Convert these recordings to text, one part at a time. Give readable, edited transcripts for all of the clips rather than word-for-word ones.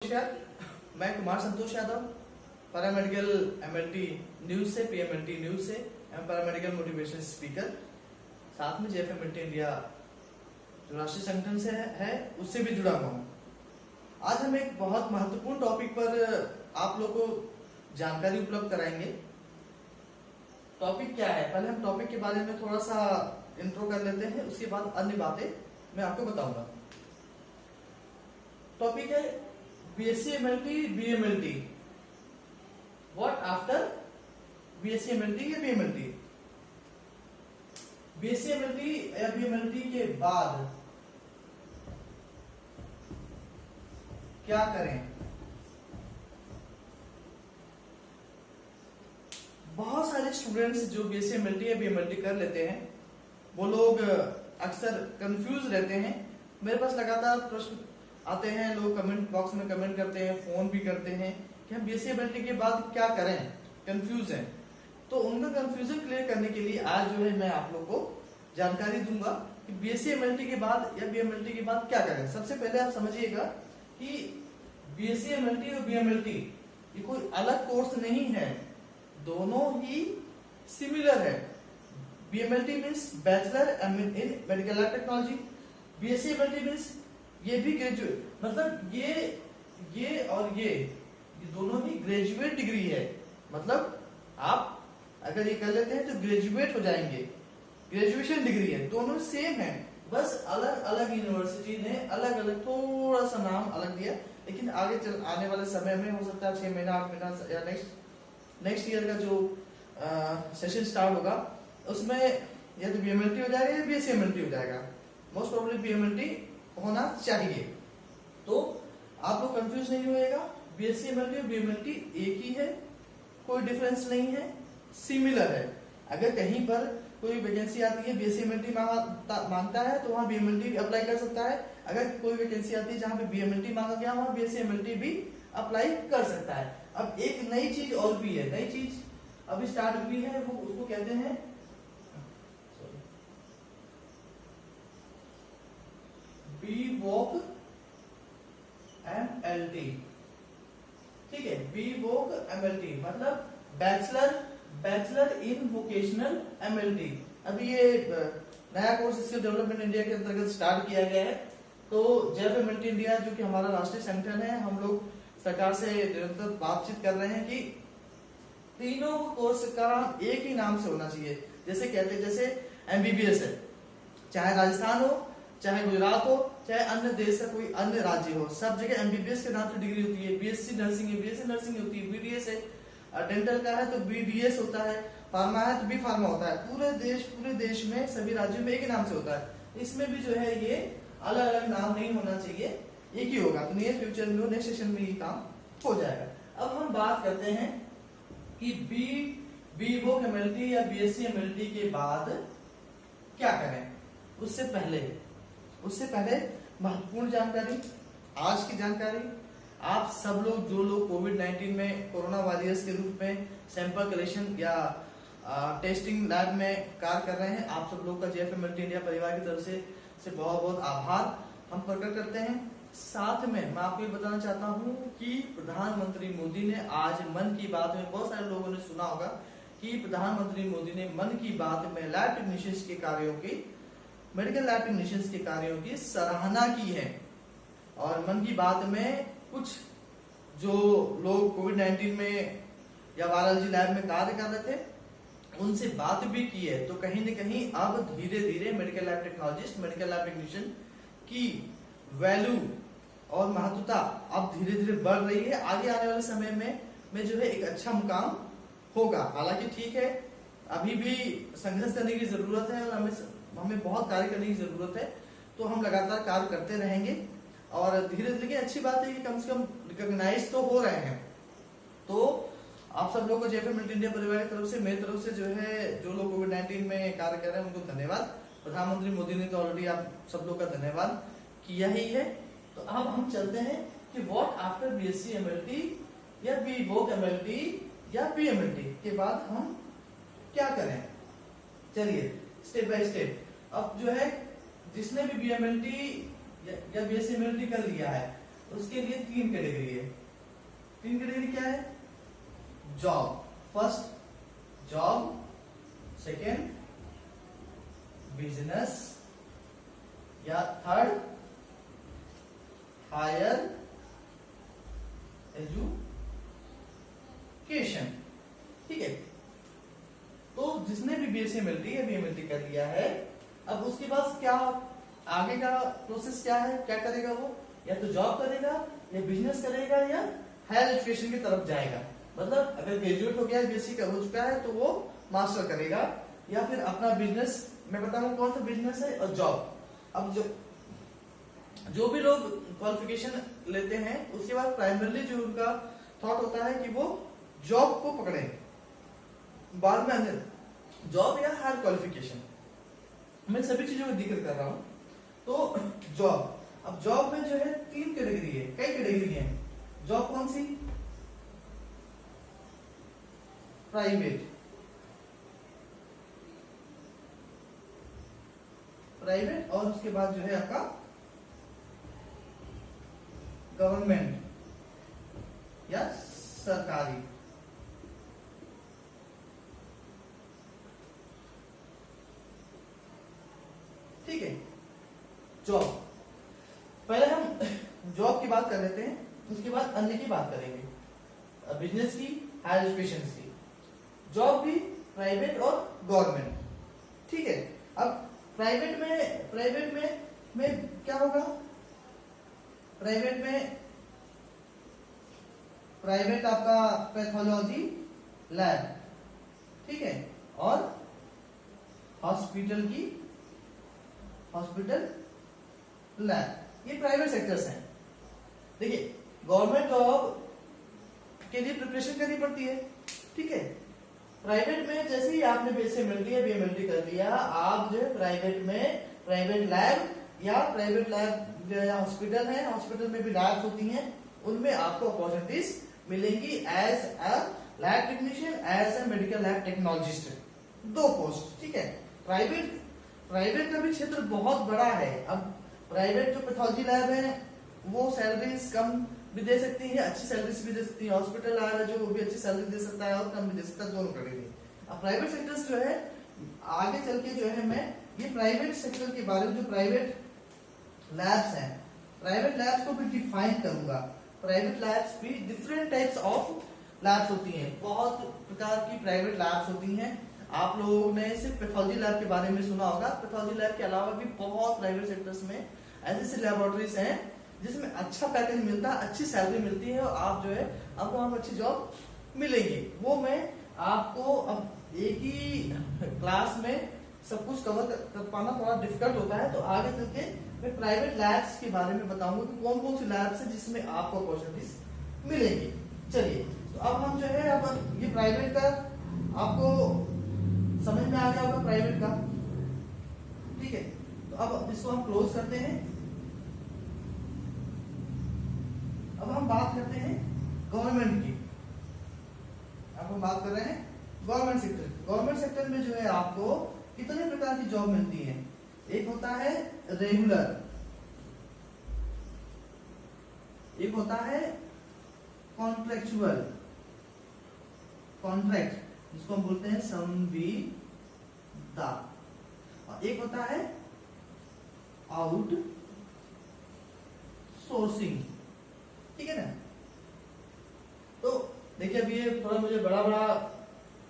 नमस्कार, मैं Kumar Santosh Yadav paramedical MLT news से, पीएमएलटी न्यूज से पैरामेडिकल मोटिवेशन स्पीकर, साथ में जेएफएमएलटी इंडिया जो राष्ट्रीय संगठन से है उससे भी जुड़ा हुआ हूँ। आज हम एक बहुत महत्वपूर्ण टॉपिक पर आप लोग को जानकारी उपलब्ध कराएंगे। टॉपिक क्या है, पहले हम टॉपिक के बारे में थोड़ा सा इंट्रो कर लेते हैं, उसके बाद अन्य बातें मैं आपको बताऊंगा। टॉपिक है BSc MLT, BMLT. What after BSc MLT या बीएमएलटी। बीएससी एमएलटी या बीएमएलटी के बाद क्या करें। बहुत सारे स्टूडेंट्स जो बीएससी एमएलटी या बीएमएलटी कर लेते हैं वो लोग अक्सर कंफ्यूज रहते हैं। मेरे पास लगातार प्रश्न आते हैं, लोग कमेंट बॉक्स में कमेंट करते हैं, फोन भी करते हैं कि हम बीएससी एमएलटी के बाद क्या करें, कंफ्यूज हैं। तो उनका कंफ्यूजन क्लियर करने के लिए आज जो है मैं आप लोग को जानकारी दूंगा कि बीएससी एमएलटी के बाद या बीएमएलटी के बाद क्या करें। सबसे पहले आप समझिएगा कि बीएससी एमएलटी और बीएमएलटी ये कोई अलग कोर्स नहीं है, दोनों ही सिमिलर है। BMLT means bachelor in medical lab technology, BSc MLT means ये भी ग्रेजुएट, मतलब ये और ये दोनों ही ग्रेजुएट डिग्री है। मतलब आप अगर ये कर लेते हैं तो ग्रेजुएट हो जाएंगे, ग्रेजुएशन डिग्री है, दोनों सेम है, बस अलग अलग यूनिवर्सिटी ने अलग अलग थोड़ा सा नाम अलग दिया। लेकिन आगे चल आने वाले समय में हो सकता है 6 महीना 8 महीना या नेक्स्ट ईयर का जो सेशन स्टार्ट होगा उसमें या तो बीएमएलटी हो जाएगा या बीएससी एमएलटी हो जाएगा। मोस्ट प्रोबेबली बीएमएलटी होना चाहिए। तो आप लोग कंफ्यूज नहीं होएगा, बीएससी एमएलटी और बीएमएलटी एक ही है, कोई डिफरेंस नहीं है, सिमिलर है। अगर कहीं पर कोई वैकेंसी आती है बीएससी एमएलटी मांगता है तो वहां बीएमएलटी अप्लाई कर सकता है। अगर कोई वैकेंसी आती है जहां पे बीएमएलटी मांगा गया वहां बीएससी एमएलटी भी अप्लाई कर सकता है। अब एक नई चीज और भी है, नई चीज अभी स्टार्ट हुई है, वो उसको कहते हैं बीवोक एमएलटी। ठीक है, बीवोक एमएलटी मतलब बैचलर इन वोकेशनल एमएलटी। अभी ये नया कोर्स स्किल डेवलपमेंट इंडिया के अंतर्गत स्टार्ट किया गया है। तो जेएफएमएलटी इंडिया जो कि हमारा राष्ट्रीय संगठन है, हम लोग सरकार से निरंतर बातचीत कर रहे हैं कि तीनों कोर्स का एक ही नाम से होना चाहिए। जैसे कहते हैं, जैसे एमबीबीएस है, चाहे राजस्थान हो, चाहे गुजरात हो, चाहे अन्य देश का कोई अन्य राज्य हो, सब जगह एमबीबीएस के नाम से डिग्री होती है। बीएससी नर्सिंग है, बीएससी नर्सिंग होती है, बीडीएस है, डेंटल का है तो बीडीएस होता है, फार्मा है तो बी फार्मा होता है। पूरे देश में सभी राज्यों में एक ही नाम से होता है। इसमें भी जो है ये अलग अलग नाम नहीं होना चाहिए, एक ही होगा। तो नियर फ्यूचर में नेक्स्ट सेशन में ये काम हो जाएगा। अब हम बात करते हैं कि बीवोक एमएलटी या बीएससी एमएलटी के बाद क्या करें। उससे पहले महत्वपूर्ण जानकारी, आज की जानकारी, आप सब लोग जो लोग कोविड-19 में कोरोना वॉरियर्स के रूप में सैंपल कलेक्शन या टेस्टिंग लैब में कार्य कर रहे हैं, आप सब लोग का जेएफएमएलटी इंडिया परिवार की तरफ से बहुत बहुत आभार हम प्रकट करते हैं। साथ में मैं आपको ये बताना चाहता हूँ कि प्रधानमंत्री मोदी ने आज मन की बात में, बहुत सारे लोगों ने सुना होगा कि प्रधानमंत्री मोदी ने मन की बात में लैब टेक्नीशियंस के कार्यों की, मेडिकल लैब टेक्नीशियंस के कार्यों की सराहना की है। और मन की बात में कुछ जो लोग कोविड-19 में या वायरोलॉजी लैब में कार्य कर रहे थे उनसे बात भी की है। तो कहीं न कहीं अब धीरे धीरे medical lab technologist, medical lab technician की वैल्यू और महत्वता अब धीरे धीरे बढ़ रही है। आगे आने वाले समय में जो है एक अच्छा मुकाम होगा। हालांकि ठीक है, अभी भी संघर्ष करने की जरूरत है और हमें बहुत कार्य करने की जरूरत है। तो हम लगातार कार्य करते रहेंगे और धीरे धीरे अच्छी बात है कि कम से कम रिकॉग्नाइज तो हो रहे हैं। तो आप सब लोगों को जेएफएमएलटी इंडिया परिवार की तरफ से, मेरी तरफ से जो है, जो लोग कोविड-19 में कार्य कर रहे हैं उनको धन्यवाद। प्रधानमंत्री मोदी ने तो ऑलरेडी आप सब लोग का धन्यवाद किया ही है। तो अब हम चलते हैं कि व्हाट आफ्टर बीएससी एमएलटी या बीवोक एमएलटी या बीएमएलटी के बाद हम क्या करें। चलिए स्टेप बाय स्टेप। अब जो है जिसने भी बीएमएलटी या बीएससी एमएलटी कर लिया है उसके लिए 3 कैटेगरी है। 3 कैटेगरी क्या है? Job, first job, second business, या थर्ड हायर एजुकेशन। ठीक है, तो जिसने भी बीएसएमएलटी या बीएमएलटी कर लिया है, अब उसके पास क्या आगे का प्रोसेस क्या है? क्या करेगा वो? या तो जॉब करेगा, या बिजनेस करेगा, या हायर एजुकेशन की तरफ जाएगा। मतलब अगर ग्रेजुएट हो गया, बीएससी का हो चुका है, तो वो मास्टर करेगा, या फिर अपना बिजनेस, मैं बताऊंगा कौन सा बिजनेस है, और जॉब। अब जो भी लोग क्वालिफिकेशन लेते हैं, उसके बाद प्राइमरली जो उनका थॉट होता है कि वो जॉब को पकड़े, बाद में अंदर जॉब या हायर क्वालिफिकेशन। मैं सभी चीजों का जिक्र कर रहा हूं। तो जॉब, अब जॉब में जो है 3 कैटेगरी है। कई कैटेगरी है जॉब? कौन सी? प्राइवेट, प्राइवेट, और उसके बाद जो है आपका गवर्नमेंट या सरकारी। ठीक है, जॉब। पहले हम जॉब की बात कर लेते हैं, उसके बाद अन्य की बात करेंगे, बिजनेस की, हायर एजुकेशन की। जॉब भी प्राइवेट और गवर्नमेंट। ठीक है, अब प्राइवेट में क्या होगा? प्राइवेट आपका पैथोलॉजी लैब, ठीक है, और हॉस्पिटल लैब, ये प्राइवेट सेक्टर्स हैं। देखिए, गवर्नमेंट जॉब के लिए प्रिपरेशन करनी पड़ती है। ठीक है, प्राइवेट में जैसे ही आपने बीएसएमएलटी या बीएमएलटी कर लिया, आप जो है प्राइवेट में प्राइवेट लैब जो है हॉस्पिटल है, हॉस्पिटल में भी लैब्स होती हैं, उनमें आपको अपॉर्चुनिटीज मिलेंगी as a lab technician, as a medical lab technologist, 2 post. ठीक है, प्राइवेट का भी क्षेत्र बहुत बड़ा है। अब प्राइवेट जो पैथोलॉजी लैब है, वो सैलरीज कम भी दे सकती है, अच्छी सैलरीज भी दे सकती है। हॉस्पिटल लैब है जो वो भी अच्छी सैलरी दे सकता है और कम भी दे सकता है, दोनों करेंगे। अब प्राइवेट सेक्टर्स जो है, आगे चल के जो है मैं ये प्राइवेट सेक्टर के बारे में, जो प्राइवेट लैब्स हैं, प्राइवेट लैब्स को भी डिफाइन करूंगा। प्राइवेट लैब्स भी डिफरेंट टाइप्स ऑफ लैब्स होती हैं, बहुत प्रकार की प्राइवेट लैब्स होती हैं। आप लोगों ने सिर्फ पैथोलॉजी लैब के बारे में सुना होगा, पैथोलॉजी लैब के अलावा भी बहुत प्राइवेट सेक्टर्स में ऐसी लैबोरेटरीज हैं जिसमें अच्छा पैकेज मिलता है, अच्छी सैलरी मिलती है, और आप जो है आपको वहां पर अच्छी जॉब मिलेगी। वो मैं आपको अब एक ही क्लास में सब कुछ कवर कर पाना थोड़ा डिफिकल्ट होता है, तो आगे चल के मैं प्राइवेट लैब्स के बारे में बताऊंगा कि कौन कौन सी लैब्स है जिसमें आपको अपॉर्चुनिटीज मिलेंगी। चलिए, तो अब हम जो है, अब ये प्राइवेट का आपको समझ में आ गया होगा, प्राइवेट का। ठीक है, तो अब इसको हम क्लोज करते हैं। अब हम बात करते हैं गवर्नमेंट की। अब हम बात कर रहे हैं गवर्नमेंट सेक्टर। गवर्नमेंट सेक्टर में जो है आपको कितने प्रकार की जॉब मिलती है? एक होता है रेगुलर, एक होता है कॉन्ट्रेक्चुअल, कॉन्ट्रैक्ट जिसको हम बोलते हैं संविदा, और एक होता है आउट सोर्सिंग। ठीक है ना? तो देखिए, अब ये थोड़ा मुझे बड़ा बड़ा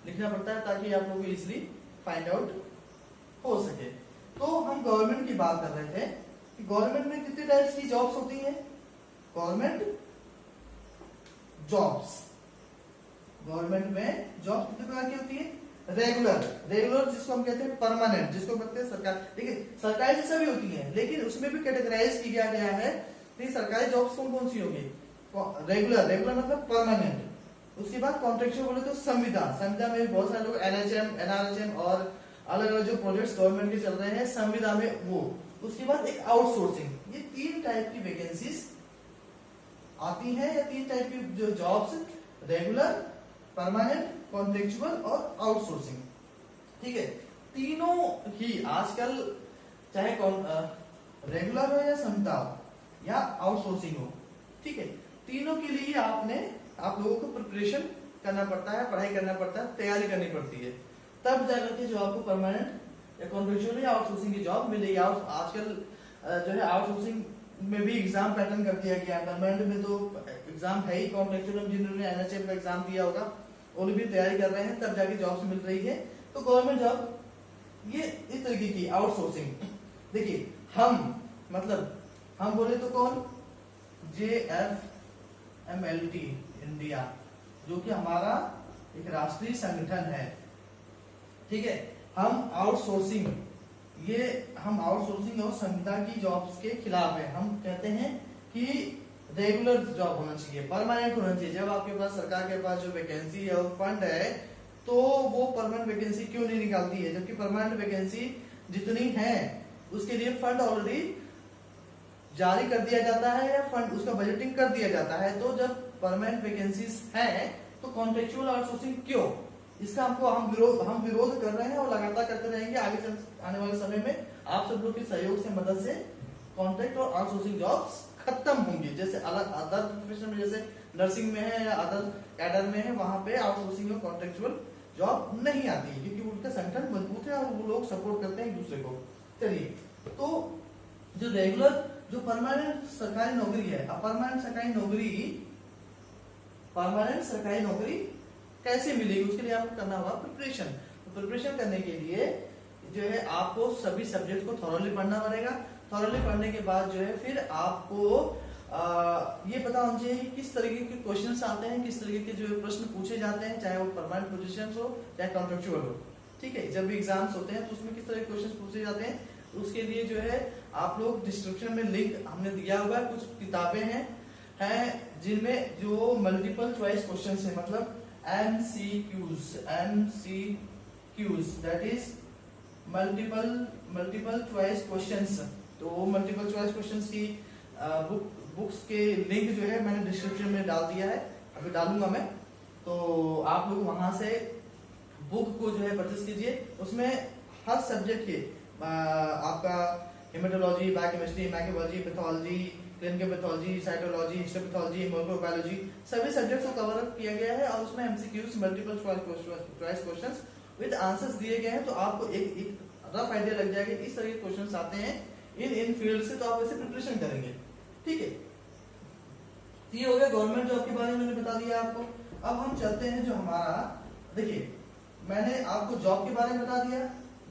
लिखना पड़ता है ताकि आप लोगों को इजिली फाइंड आउट हो सके। तो हम गवर्नमेंट की बात कर रहे थे कि गवर्नमेंट में कितने टाइप्स की जॉब्स होती हैं। गवर्नमेंट जॉब्स, गवर्नमेंट में जॉब कितने प्रकार की होती है? रेगुलर जिसको हम कहते हैं परमानेंट, जिसको कहते हैं सरकार। देखिए, सरकारी जैसा भी होती है, लेकिन उसमें भी कैटेगराइज किया गया है। तो सरकारी जॉब्स कौन कौन सी होगी? रेगुलर मतलब परमानेंट। उसके बाद कॉन्ट्रेक्चुअल बोले तो संविदा में बहुत सारे लोग एनएचएम, एनआरएचएम और अलग अलग जो प्रोजेक्ट्स गवर्नमेंट के चल रहे हैं संविदा में, वो। उसके बाद एक आउटसोर्सिंग। ये 3 टाइप की वैकेंसीज आती हैं, या 3 टाइप की जो जॉब्स, रेगुलर, परमानेंट, कॉन्ट्रेक्चुअल और आउटसोर्सिंग। ठीक है, तीनों ही आजकल चाहे रेगुलर हो या संविदा हो या आउटसोर्सिंग हो, ठीक है, तीनों के लिए आप लोगों को प्रिपरेशन करना पड़ता है, पढ़ाई करना पड़ता है, तैयारी करनी पड़ती है, तब जाकर के जो आपको परमानेंट या कॉन्ट्रेक्चुअल या आउटसोर्सिंग की जॉब मिलेगी। आजकल जो है आउटसोर्सिंग में भी एग्जाम पैटर्न कर दिया गया है। परमानेंट में तो एग्जाम है ही, कॉन्ट्रेक्चुअल में जिन्होंने एनएचएम का एग्जाम दिया होगा वो भी तैयारी कर रहे हैं, तब जाके जॉब्स मिल रही है। तो गवर्नमेंट जॉब ये इस तरीके की आउटसोर्सिंग। देखिए हम बोले तो कौन, JFMLT इंडिया, जो कि हमारा एक राष्ट्रीय संगठन है, ठीक है। हम आउटसोर्सिंग और संहिता की जॉब्स के खिलाफ है। हम कहते हैं कि रेगुलर जॉब होना चाहिए, परमानेंट होना चाहिए। जब आपके पास सरकार के पास जो वैकेंसी है और फंड है, तो वो परमानेंट वैकेंसी क्यों नहीं निकालती है, जबकि परमानेंट वैकेंसी जितनी है उसके लिए फंड ऑलरेडी जारी कर दिया जाता है या फंड उसका बजटिंग कर दिया जाता है। तो जब परमानेंट वैकेंसीज है तो कॉन्ट्रेक्चुअल आउटसोर्सिंग क्यों, इसका हम विरोध कर रहे हैं और लगातार करते रहेंगे। आगे आने वाले समय में आप सब लोग के सहयोग से, मदद से कॉन्ट्रैक्ट और आउटसोर्सिंग जॉब्स खत्म होंगी। जैसे अलग अदर प्रोफेशन में, जैसे नर्सिंग में है या अदर कैडर में है, वहां पे आउटसोर्सिंग और कॉन्ट्रेक्चुअल जॉब नहीं आती है, क्योंकि उनका संगठन मजबूत है और वो लोग सपोर्ट करते हैं एक दूसरे को। चलिए, तो जो रेगुलर जो परमानेंट सरकारी नौकरी है, परमानेंट सरकारी नौकरी कैसे मिलेगी, उसके लिए आपको करना होगा प्रिपरेशन। तो प्रिपरेशन करने के लिए जो है आपको सभी सब्जेक्ट को थॉरली पढ़ना पड़ेगा। थॉरली पढ़ने के बाद जो है फिर आपको ये पता होना चाहिए कि किस तरीके के क्वेश्चंस आते हैं, किस तरीके के जो प्रश्न पूछे जाते हैं, चाहे वो परमानेंट पोजीशंस हो चाहे कॉन्ट्रेक्चुअल हो, ठीक है। जब भी एग्जाम्स होते हैं तो उसमें किस तरह के क्वेश्चंस पूछे जाते हैं, उसके लिए जो है आप लोग डिस्क्रिप्शन में लिंक हमने दिया हुआ है। कुछ किताबें हैं जिनमें जो मल्टीपल चॉइस क्वेश्चंस है, मतलब MCQs, that is multiple choice questions. तो मल्टीपल चॉइस क्वेश्चंस की बुक्स के लिंक जो है मैंने डिस्क्रिप्शन में डाल दिया है, अभी डालूंगा मैं। तो आप लोग वहां से बुक को जो है परचेस कीजिए। उसमें हर सब्जेक्ट के आपका haematology, biochemistry, microbiology, pathology, clinical pathology, cytology, histopathology, molecular सभी सब्जेक्ट्स को कवर अप किया गया है और उसमें MCQs, multiple choice questions with answers दिए गए हैं। तो आपको एक रफ आइडिया लग जाएगा इस तरह के क्वेश्चंस आते हैं इन फील्ड से, तो आप ऐसे प्रिपरेशन करेंगे, ठीक है। ये हो गया गवर्नमेंट जॉब के बारे में मैंने बता दिया आपको। अब हम चलते हैं जो हमारा, देखिए मैंने आपको जॉब के बारे में बता दिया।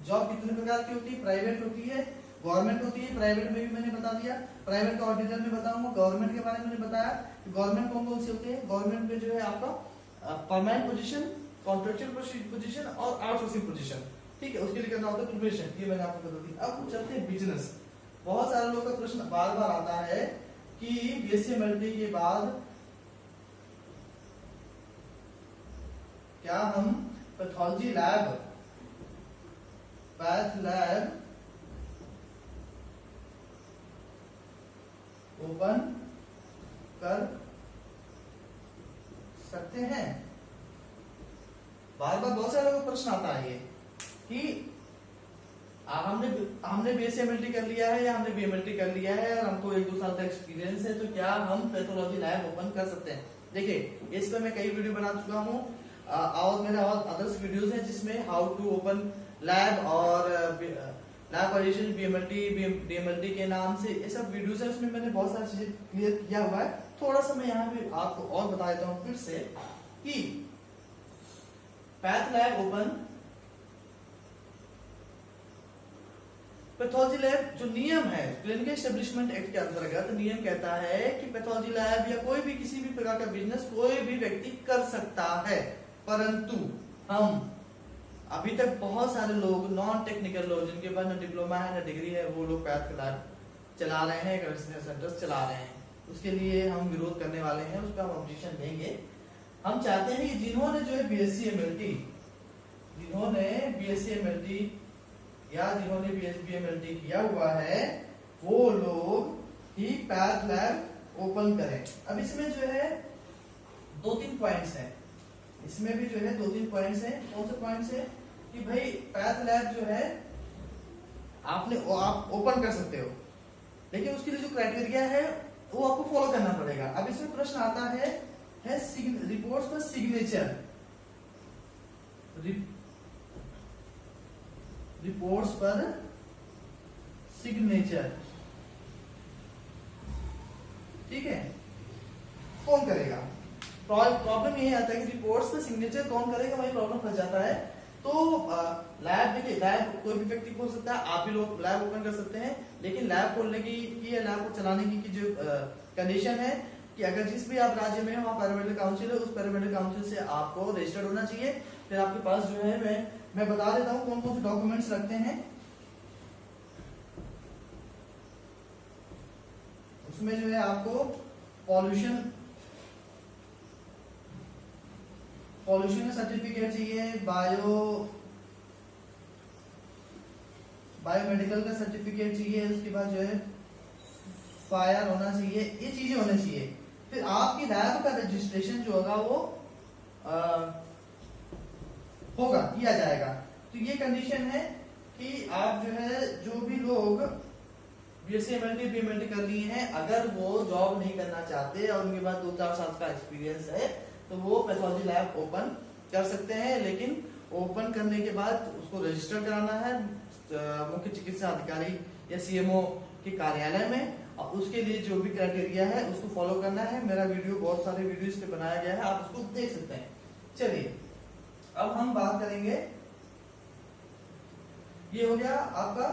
जॉब कितने प्रकार की होती है, प्राइवेट होती है, गवर्नमेंट होती है। प्राइवेट में भी मैंने बता दिया, प्राइवेट का और डिटेल में बताऊंगा। गवर्नमेंट के बारे में मैंने बताया कि गवर्नमेंट कौन कौन सी होती है। गवर्नमेंट में जो है आपका परमानेंट पोजीशन, कॉन्ट्रेक्चुअल पोजीशन और आउटसोर्सिंग पोजीशन, ठीक है। उसके लिए करना होता है प्रिपरेशन, ये मैंने आपको बता दी। अब चलते हैं बिजनेस। बहुत सारे लोगों का प्रश्न बार बार आता है कि बीएससी के बाद क्या हम pathology lab, path lab open कर सकते हैं। बार बार बहुत सारे लोगों को प्रश्न आता है ये कि हमने बीएससी कर लिया है या हमने बीएमएलटी कर लिया है और हमको 1-2 साल का एक्सपीरियंस है, तो क्या हम पैथोलॉजी लैब ओपन कर सकते हैं। देखिए इस पर मैं कई वीडियो बना चुका हूँ और मेरे और अदर्स वीडियोस हैं जिसमें हाउ टू ओपन लैब और लैब पोजीशन, बीएमएलटी, डीएमएलटी के नाम से ये सब वीडियोस है, उसमें मैंने बहुत सारी चीजें क्लियर किया हुआ है। थोड़ा सा मैं यहाँ पे आपको और बता देता हूँ फिर से कि path lab open, pathology lab जो नियम है क्लिनिकल एस्टेब्लिशमेंट एक्ट के अंतर्गत नियम कहता है कि पैथोलॉजी लैब या कोई भी किसी भी प्रकार का बिजनेस कोई भी व्यक्ति कर सकता है, परंतु हम अभी तक बहुत सारे लोग नॉन टेक्निकल लोग जिनके पास न डिप्लोमा है न डिग्री है, वो लोग पैथ लैब चला रहे हैं, रिसर्च सेंटर्स चला रहे हैं। उसके लिए हम विरोध करने वाले हैं, उसका हम ऑब्जेक्शन देंगे। हम चाहते हैं कि जिन्होंने जो है बीएससी एमएलटी या जिन्होंने बीएमएलटी किया हुआ है वो लोग ही पैथ लैब ओपन करें। अब इसमें जो है 2-3 पॉइंट्स हैं, इसमें भी जो है 2-3 पॉइंट्स हैं। कौन से पॉइंट्स हैं कि भाई पैथ लैब जो है आप ओपन कर सकते हो, लेकिन उसके लिए जो क्राइटेरिया है वो आपको फॉलो करना पड़ेगा। अब इसमें प्रश्न आता है रिपोर्ट्स पर सिग्नेचर, रिपोर्ट्स पर सिग्नेचर, ठीक है, कौन करेगा? प्रॉब्लम ये आता है कि रिपोर्ट्स पर सिग्नेचर कौन करेगा, वही प्रॉब्लम फंस जाता है। तो लैब, देखिए लैब कोई भी व्यक्ति खोल सकता है, आप भी लोग लैब ओपन कर सकते हैं, लेकिन लैब खोलने की या लैब को चलाने की जो कंडीशन है कि अगर जिस भी आप राज्य में हो वहाँ पैरामेडिकल काउंसिल है, उस पैरामेडिकल काउंसिल से आपको रजिस्टर्ड होना चाहिए। फिर आपके पास जो है मैं बता देता हूँ कौन कौन से डॉक्यूमेंट्स लगते हैं। उसमें जो है आपको पॉल्यूशन का सर्टिफिकेट चाहिए, बायोमेडिकल का सर्टिफिकेट चाहिए, उसके बाद जो है फायर होना चाहिए, ये चीजें होनी चाहिए। फिर आपकी लैब का रजिस्ट्रेशन जो होगा वो किया जाएगा। तो ये कंडीशन है कि आप जो है जो भी लोग बीएससी एमएलटी बीएमएलटी कर लिए हैं, अगर वो जॉब नहीं करना चाहते और उनके पास 2-4 साल का एक्सपीरियंस है तो वो पैथोलॉजी लैब ओपन कर सकते हैं, लेकिन ओपन करने के बाद उसको रजिस्टर कराना है मुख्य चिकित्सा अधिकारी या सीएमओ के कार्यालय में, और उसके लिए जो भी क्राइटेरिया है उसको फॉलो करना है। मेरा वीडियो, बहुत सारे वीडियो इस पे बनाया गया है, आप उसको देख सकते हैं। चलिए अब हम बात करेंगे, ये हो गया आपका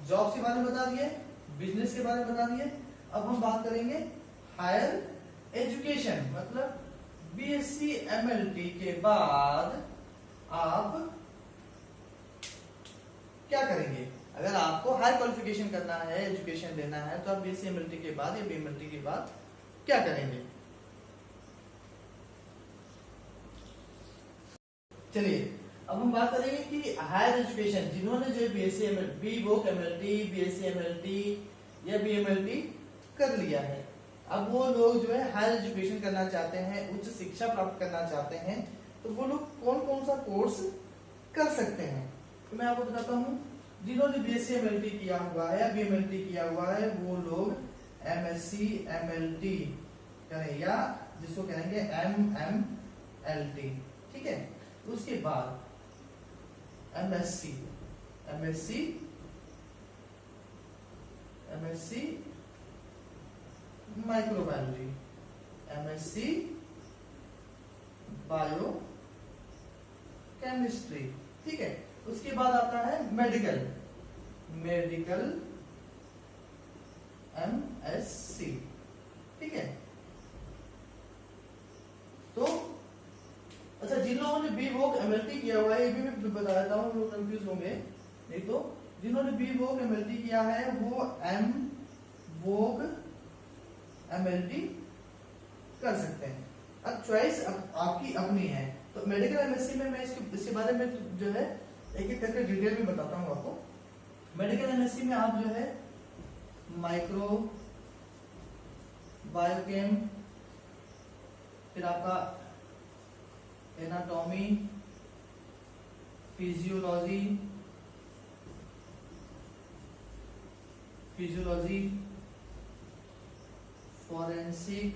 जॉब के बारे में बता दिए, बिजनेस के बारे में बता दिए। अब हम बात करेंगे हायर एजुकेशन, मतलब बीएससी एमएलटी के बाद आप क्या करेंगे। अगर आपको हाई क्वालिफिकेशन करना है, एजुकेशन लेना है, तो आप बीएससी एमएलटी के बाद या बीएमएलटी के बाद क्या करेंगे। चलिए अब हम बात करेंगे कि हायर एजुकेशन जिन्होंने जो बीएससी एमएलटी, वोक एमएलटी, बीएससी एमएलटी या बीएमएलटी कर लिया है, अब वो लोग जो है हायर एजुकेशन करना चाहते हैं, उच्च शिक्षा प्राप्त करना चाहते हैं, तो वो लोग कौन कौन सा कोर्स कर सकते हैं। तो मैं आपको बताता हूँ, जिन्होंने बीएससी एमएलटी किया हुआ है या बीएमएलटी किया हुआ है वो लोग एमएससी एमएलटी करें, या जिसको कहेंगे एमएमएलटी, ठीक है। उसके बाद MSc microbiology, MSc bio chemistry, ठीक है। उसके बाद आता है मेडिकल एमएससी, ठीक है। तो अच्छा, जिन लोगों ने बी वोक एमएलटी किया हुआ है, ये भी मैं बता देता हूँ, लोग कंफ्यूज होंगे। नहीं तो जिन्होंने बी वोक एमएलटी किया है वो एम वोक एमएलटी कर सकते हैं। अब चॉइस आपकी अपनी है। तो मेडिकल एमएससी में मैं इसके बारे में जो है एक एक करके डिटेल में बताता हूँ आपको। मेडिकल एमएससी में आप जो है माइक्रो बायोकेम, फिर आपका एनाटॉमी, फिजियोलॉजी, फॉरेंसिक,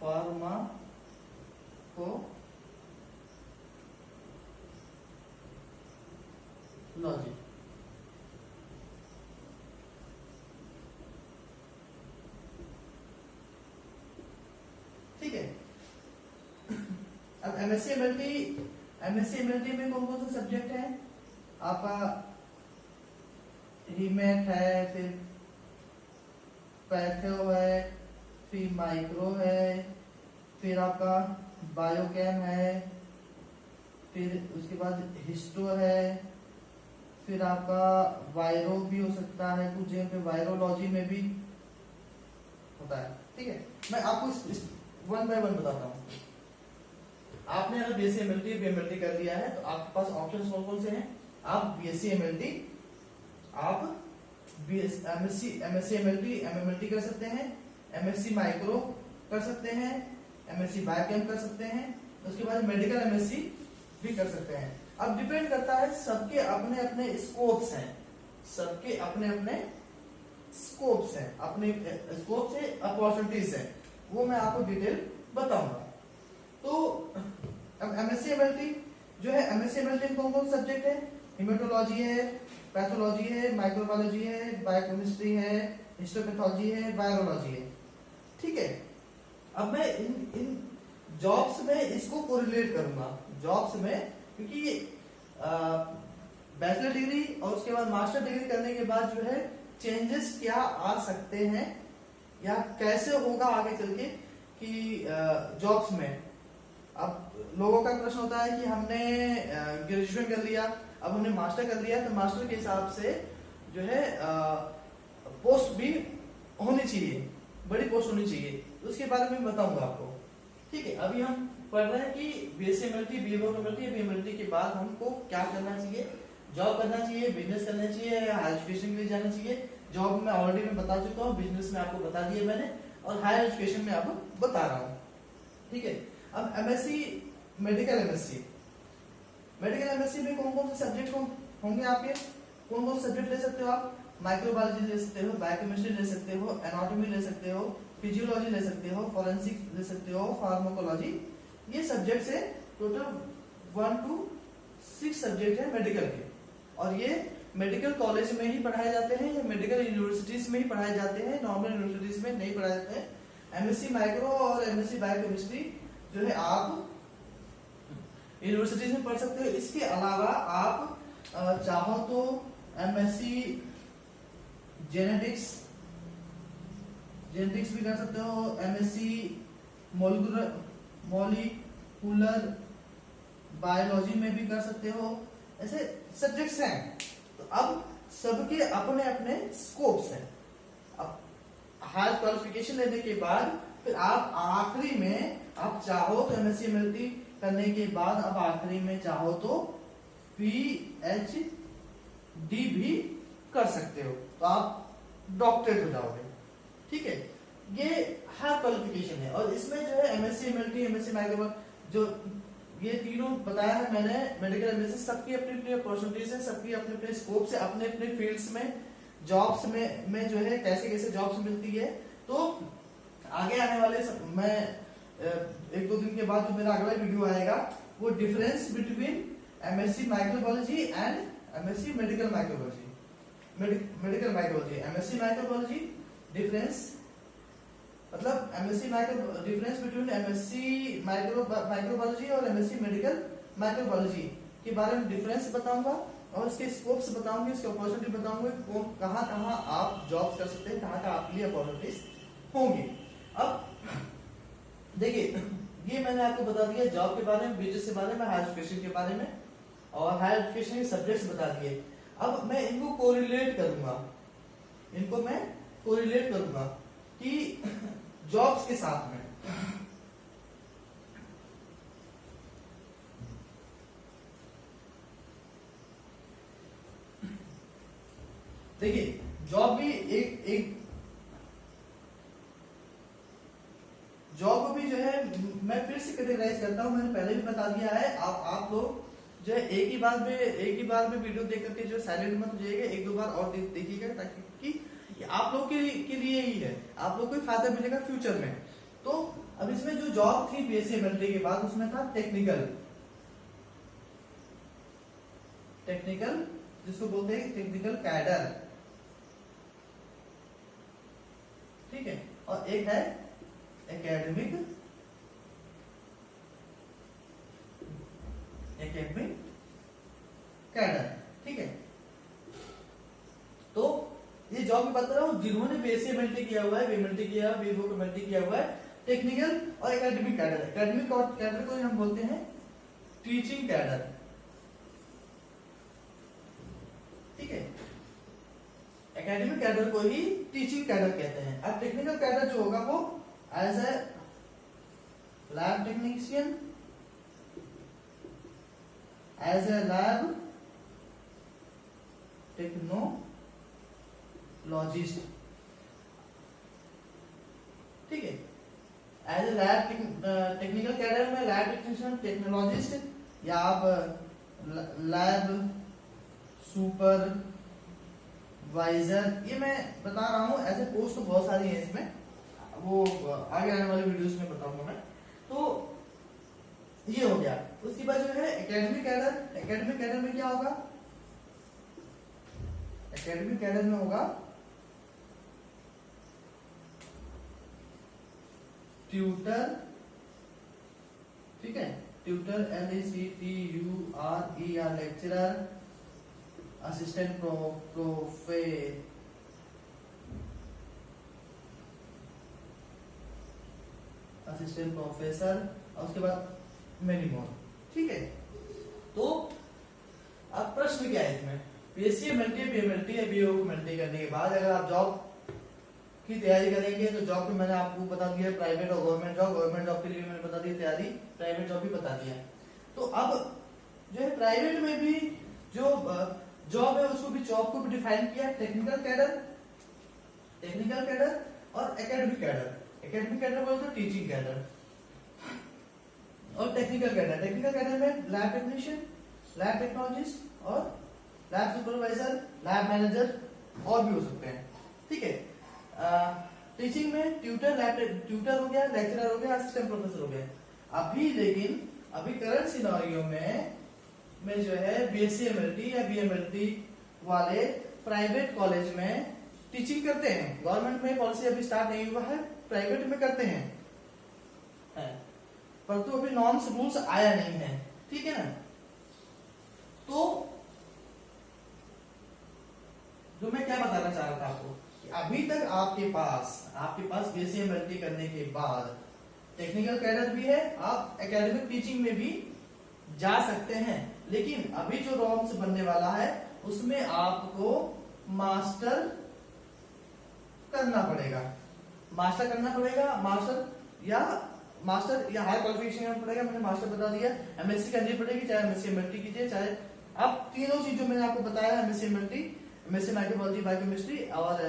फार्माकोलॉजी, ठीक है। अब एमएससी एमएलटी में कौन कौन से सब्जेक्ट है आपका, हीमेट है, फिर पैथो है, फिर माइक्रो है, फिर आपका बायोकेम है, फिर उसके बाद हिस्टो है, फिर आपका वायरो भी हो सकता है, कुछ जगह पे वायरोलॉजी में भी होता है, ठीक है। मैं आपको इस वन बाय वन बताता हूँ। आपने अगर बीएससी एमएलटी बीएमएलटी कर लिया है तो आपके पास ऑप्शन कौन कौन से हैं। आप बीएससी एमएलटी, आप एमएससी एमएलटी एमएमएलटी कर सकते हैं, एमएससी माइक्रो कर सकते हैं, एमएससी बायोकेम कर सकते हैं, उसके बाद मेडिकल एमएससी भी कर सकते हैं। अब डिपेंड करता है, सबके अपने अपने स्कोप्स हैं, सबके अपने अपने स्कोप्स हैं, अपने स्कोप से अपॉर्चुनिटीज हैं, वो मैं आपको डिटेल बताऊंगा। तो अब एमएससी एमएलटी जो है, एमएससी एमएलटी में कौन कौन सब्जेक्ट है? हिमेटोलॉजी है, पैथोलॉजी है, माइक्रोबायोलॉजी है, बायोकेमिस्ट्री है, हिस्टोपैथोलॉजी है, वायरोलॉजी है। ठीक है, अब मैं इन जॉब्स में इसको कोरिलेट करूंगा, जॉब्स में, क्योंकि बैचलर डिग्री और उसके बाद मास्टर डिग्री करने के बाद जो है चेंजेस क्या आ सकते हैं या कैसे होगा आगे चल के कि जॉब्स में। अब लोगों का प्रश्न होता है कि हमने ग्रेजुएशन कर लिया, अब हमने मास्टर कर लिया, तो मास्टर के हिसाब से जो है पोस्ट भी होनी चाहिए, बड़ी पोस्ट होनी चाहिए, तो उसके बारे में बताऊंगा आपको। ठीक है, अभी हम पढ़ रहे हैं कि बीएससी एमएलटी, बीएमएलटी, बीएमएलटी के बाद हमको क्या करना चाहिए, जॉब करना चाहिए, बिजनेस करना चाहिए, हायर एजुकेशन के लिए जाना चाहिए। जॉब में ऑलरेडी मैं बता चुका हूँ, बिजनेस में आपको बता दिया मैंने, और हायर एजुकेशन में आपको बता रहा हूँ। ठीक है, अब MSc, medical MSc, medical MSc में कौन कौन से सब्जेक्ट होंगे आपके? कौन कौन से सब्जेक्ट ले सकते हो आप? माइक्रोबायोलॉजी ले सकते हो, बायोकेमिस्ट्री ले सकते हो, एनाटॉमी ले सकते हो, फिजियोलॉजी ले सकते हो, फॉरेंसिक ले सकते हो, फार्माकोलॉजी। ये सब्जेक्ट है टोटल 1 to 6 सब्जेक्ट है मेडिकल के, और ये मेडिकल कॉलेज में ही पढ़ाए जाते हैं या मेडिकल यूनिवर्सिटीज में ही पढ़ाए जाते हैं, नॉर्मल यूनिवर्सिटीज में नहीं पढ़ाए जाते हैं। एमएससी माइक्रो और एमएससी बायोकेमिस्ट्री जो है आप यूनिवर्सिटीज में पढ़ सकते हो। इसके अलावा आप चाहो तो एमएससी जेनेटिक्स भी कर सकते हो, एमएससी मॉलिक्यूलर बायोलॉजी में भी कर सकते हो, ऐसे सब्जेक्ट्स हैं। तो अब सबके अपने अपने स्कोप्स हैं। अब हायर क्वालिफिकेशन लेने के बाद फिर आप आखिरी में आप चाहो तो एमएससी एमएलटी करने के बाद अब आखिरी में चाहो तो पीएचडी भी कर सकते हो, तो आप डॉक्टरेट हो जाओगे। ठीक है, ये हायर क्वालिफिकेशन है, और इसमें जो है एमएससी एमएलटी, एमएससी माइक्रो, जो ये तीनों बताया है मैंने, मेडिकल एमएससी, सबकी अपनी अपनी अपॉर्चुनिटीज है, सबकी अपने अपने स्कोप से, अपने अपने फील्ड्स में, जॉब्स में जो है कैसे कैसे जॉब्स मिलती है। तो आगे आने वाले मैं 1-2 दिन के बाद जो मेरा अगला वीडियो आएगा वो difference between MSc microbiology and MSc medical microbiology, medical microbiology, MSc microbiology difference, मतलब MSc micro, difference between MSc microbiology और एमएससी मेडिकल माइक्रोबायोलॉजी के बारे में डिफरेंस बताऊंगा, और इसके स्कोप्स बताऊंगी, इसके अपॉर्चुनिटी बताऊंगी, कहाँ कहाँ आप जॉब्स कर सकते हैं, कहाँ कहाँ आपके लिए अपॉर्चुनिटीज होंगी। अब देखिए, ये मैंने आपको बता दिया जॉब के बारे में, बिजनेस के बारे में, हायर एजुकेशन के बारे में, और हायर एजुकेशन के सब्जेक्ट्स बता दिए। अब मैं इनको कोरिलेट करूंगा, कि जॉब्स के साथ में। देखिए, जॉब भी एक जॉब को भी जो है मैं फिर से कैटेगराइज करता हूं, मैंने पहले भी बता दिया है। आप लोग जो है एक ही बार में वीडियो देख करके जो साइलेंट मत हो जाइएगा, 1-2 बार और देखिएगा, ताकि कि आप लोग के लिए ही है, आप लोग को फायदा मिलेगा फ्यूचर में। तो अब इसमें जो जॉब थी बीएससी एमएलटी के बाद, उसमें था टेक्निकल, जिसको बोलते हैं टेक्निकल कैडर। ठीक है, और एक है एकेडमिक कैडर। ठीक है, तो ये जॉब की बात कर रहा हूं जिन्होंने बीएससी एमएलटी किया हुआ है, बीएमएलटी किया, बीवोक एमएलटी किया हुआ है, टेक्निकल और एकेडमिक कैडर। एकेडमिक और कैडर को हम बोलते हैं टीचिंग कैडर। ठीक है, एकेडमिक कैडर को ही टीचिंग कैडर कहते हैं। अब टेक्निकल कैडर जो होगा वो as a lab technician, as a lab technologist. ठीक है, as a lab technical cadre में लैब टेक्नीशियन, टेक्नोलॉजिस्ट, या आप लैब सुपरवाइजर, ये मैं बता रहा हूँ, ऐसे पोस्ट तो बहुत सारी हैं इसमें, वो आगे आने वाले वीडियोस में बताऊंगा मैं। तो ये हो गया। उसके बाद जो है एकेडमिक कैडर, एकेडमिक कैडर में क्या होगा, एकेडमिक कैडर में होगा ट्यूटर, ठीक है, tutor LECTURER, lecturer, assistant assistant professor, और उसके बाद मेनी मोर, ठीक है। तो अब प्रश्न क्या है इसमें, बीएससी एमएलटी, बीएमएलटी या बीओ एमएलटी करने के बाद अगर आप जॉब की तैयारी करेंगे, तो जॉब में मैंने आपको बता दिया प्राइवेट और गवर्नमेंट जॉब, गवर्नमेंट जॉब के लिए मैंने बता दी तैयारी, प्राइवेट जॉब भी बता दिया। तो अब जो है प्राइवेट में भी जो जॉब है उसको भी, जॉब को भी डिफाइन किया, टेक्निकल कैडर, टेक्निकल कैडर और एकेडमिक कैडर। एकेडमिक कैडर बोलते हैं टीचिंग कैडर, और टेक्निकल कैडर, टेक्निकल कैडर में लैब टेक्नीशियन, लैब टेक्नोलॉजिस्ट और लैब सुपरवाइजर, लैब मैनेजर और भी हो सकते हैं, ठीक है। टीचिंग में ट्यूटर, लैब ट्यूटर हो गया, लेक्चरर हो गया, असिस्टेंट प्रोफेसर हो गया। अभी लेकिन अभी करंट सिनेरियो में जो है बीएससी एमएलटी या बीएमएलटी वाले प्राइवेट कॉलेज में टीचिंग करते हैं। गवर्नमेंट में पॉलिसी अभी स्टार्ट नहीं हुआ है, प्राइवेट में करते हैं, परंतु अभी नॉर्म्स रूल्स आया नहीं है, ठीक है ना। तो जो मैं क्या बताना चाह रहा था आपको, कि अभी तक आपके पास बीएससी एमएलटी करने के बाद टेक्निकल कैडर भी है, आप एकेडमिक टीचिंग में भी जा सकते हैं, लेकिन अभी जो नॉर्म्स बनने वाला है उसमें आपको मास्टर करना पड़ेगा, मास्टर या हायर क्वालिफिकेशन करना पड़ेगा। मैंने मास्टर बता दिया, एमएससी करनी पड़ेगी, चाहे एमएससी एमएलटी कीजिए, चाहे अब तीनों चीजों मैंने आपको बताया, MSc MLT, MSc microbiology biochemistry और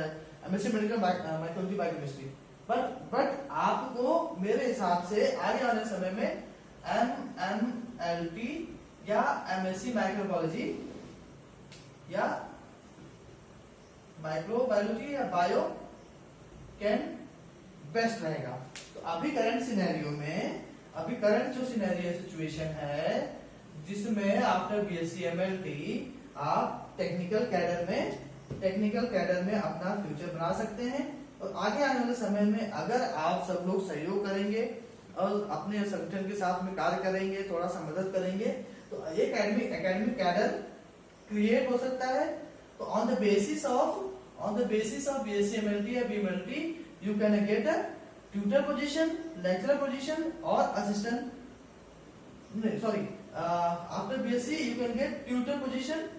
MSc medical microbiology biochemistry. But आपको मेरे हिसाब से आगे आने समय में एमएमएलटी या एमएससी माइक्रोबायोलॉजी या माइक्रोबायोलॉजी या बायो कैन बेस्ट रहेगा। तो अभी करंट सिनेरियो में, अभी करंट जो सिनेरियो सिचुएशन है जिसमें आफ्टर बीएससी एमएलटी आप टेक्निकल कैडर में अपना फ्यूचर बना सकते हैं। और आगे आने वाले समय में अगर आप सब लोग सहयोग करेंगे और अपने संगठन के साथ में कार्य करेंगे, थोड़ा सा मदद करेंगे, तो ये एकेडमिक कैडर क्रिएट हो सकता है। तो on the basis of BSc MLT या BMLT you can get a tutor position, lecturer position और assistant, after BSc you can get tutor position.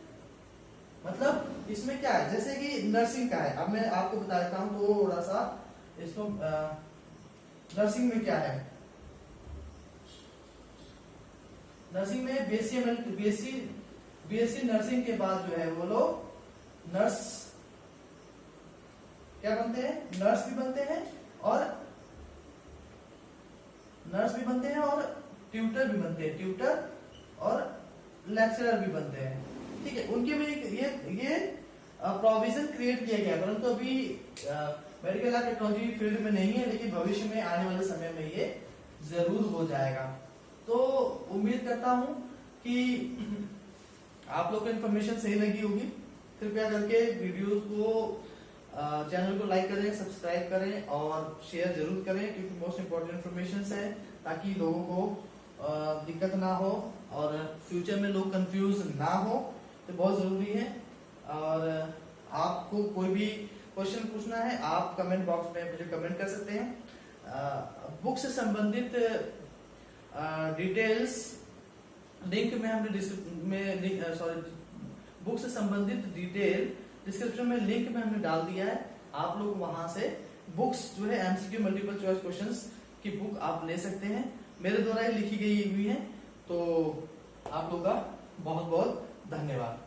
मतलब इसमें क्या है, जैसे कि नर्सिंग का है, अब मैं आपको बता देता हूं थोड़ा सा इसको। नर्सिंग में क्या है, नर्सिंग में बीएससी नर्सिंग के बाद जो है वो लोग नर्स क्या बनते हैं, नर्स भी बनते हैं और ट्यूटर भी बनते हैं, ट्यूटर और लेक्चरर भी बनते हैं, ठीक है। उनके भी ये प्रोविजन क्रिएट किया गया, परंतु अभी मेडिकल एंड टेक्नोलॉजी फील्ड में नहीं है, लेकिन भविष्य में आने वाले समय में ये जरूर हो जाएगा। तो उम्मीद करता हूं कि आप लोग को इन्फॉर्मेशन सही लगी होगी। कृपया करके वीडियोस को, चैनल को लाइक करें, सब्सक्राइब करें और शेयर जरूर करें, क्योंकि मोस्ट इंपोर्टेंट इन्फॉर्मेशन है, ताकि लोगों को दिक्कत ना हो और फ्यूचर में लोग कंफ्यूज ना हो, तो बहुत जरूरी है। और आपको कोई भी क्वेश्चन पूछना है आप कमेंट बॉक्स में मुझे कमेंट कर सकते हैं। बुक से संबंधित डिटेल्स लिंक में हमने बुक से संबंधित डिटेल डिस्क्रिप्शन में लिंक में हमने डाल दिया है। आप लोग वहां से बुक्स जो है एमसीक्यू मल्टीपल चॉइस क्वेश्चंस की बुक आप ले सकते हैं, मेरे द्वारा ही लिखी गई हुई है। तो आप लोग का बहुत बहुत धन्यवाद।